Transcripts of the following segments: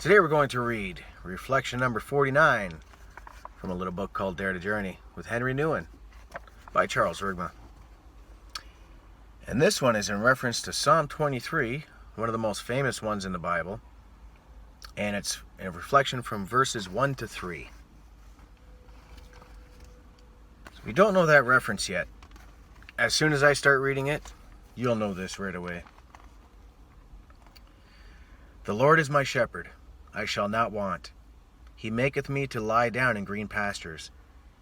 Today we're going to read reflection number 49 from a little book called Dare to Journey with Henry Nouwen by Charles Rigma. And this one is in reference to Psalm 23, one of the most famous ones in the Bible, and it's a reflection from verses 1 to 3. So if you don't know that reference yet, as soon as I start reading it, you'll know this right away. The Lord is my shepherd, I shall not want. He maketh me to lie down in green pastures.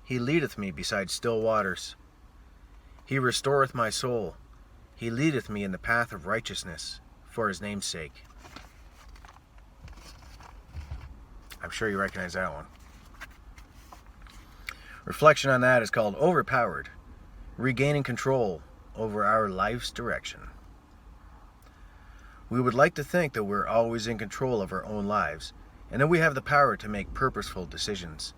He leadeth me beside still waters. He restoreth my soul. He leadeth me in the path of righteousness, for his name's sake. I'm sure you recognize that one. Reflection on that is called Overpowered, regaining control over our life's direction. We would like to think that we're always in control of our own lives, and that we have the power to make purposeful decisions.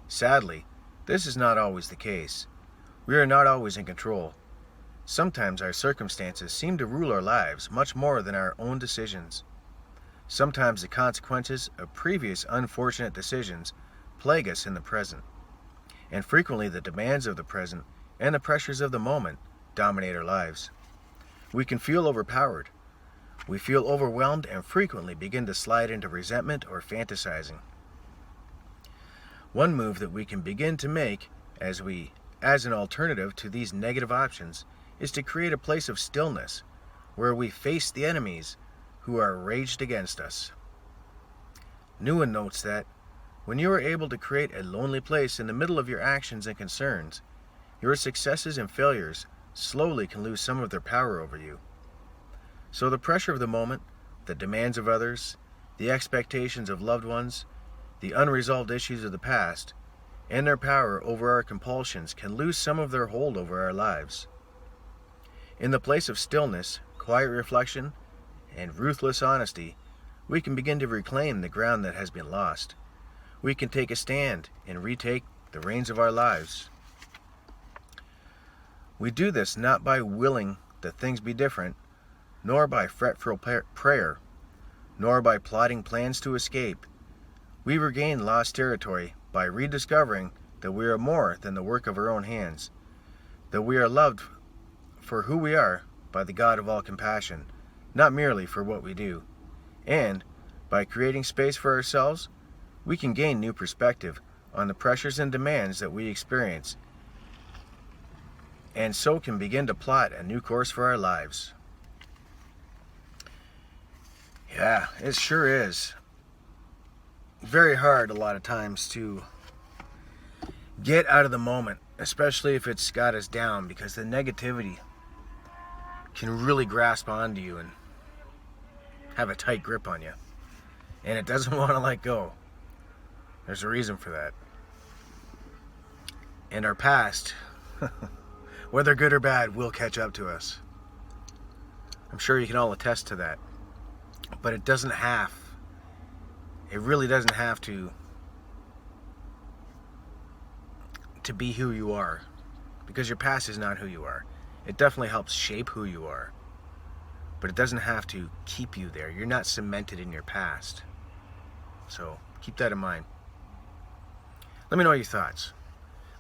Sadly, this is not always the case. We are not always in control. Sometimes our circumstances seem to rule our lives much more than our own decisions. Sometimes the consequences of previous unfortunate decisions plague us in the present, and frequently the demands of the present and the pressures of the moment dominate our lives. We can feel overpowered. We feel overwhelmed and frequently begin to slide into resentment or fantasizing. One move that we can begin to make as an alternative to these negative options is to create a place of stillness where we face the enemies who are raged against us. Nouwen notes that when you are able to create a lonely place in the middle of your actions and concerns, your successes and failures slowly can lose some of their power over you. So the pressure of the moment, the demands of others, the expectations of loved ones, the unresolved issues of the past, and their power over our compulsions can lose some of their hold over our lives. In the place of stillness, quiet reflection, and ruthless honesty, we can begin to reclaim the ground that has been lost. We can take a stand and retake the reins of our lives. We do this not by willing that things be different, nor by fretful prayer, nor by plotting plans to escape. We regain lost territory by rediscovering that we are more than the work of our own hands, that we are loved for who we are by the God of all compassion, not merely for what we do. And, by creating space for ourselves, we can gain new perspective on the pressures and demands that we experience, and so can begin to plot a new course for our lives. Yeah, it sure is very hard a lot of times to get out of the moment, especially if it's got us down, because the negativity can really grasp onto you and have a tight grip on you, and it doesn't want to let go. There's a reason for that. And our past, whether good or bad, will catch up to us. I'm sure you can all attest to that. But it really doesn't have to be who you are, because your past is not who you are. It definitely helps shape who you are, but it doesn't have to keep you there. You're not cemented in your past. So keep that in mind. Let me know your thoughts.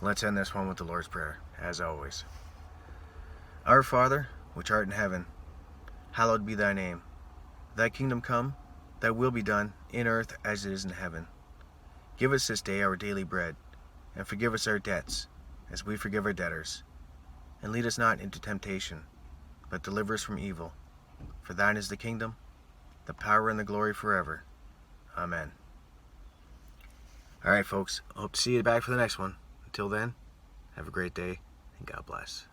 Let's end this one with the Lord's Prayer, as always. Our Father, which art in heaven, hallowed be thy name. Thy kingdom come, thy will be done, in earth as it is in heaven. Give us this day our daily bread, and forgive us our debts, as we forgive our debtors. And lead us not into temptation, but deliver us from evil. For thine is the kingdom, the power, and the glory forever. Amen. All right, folks. I hope to see you back for the next one. Until then, have a great day, and God bless.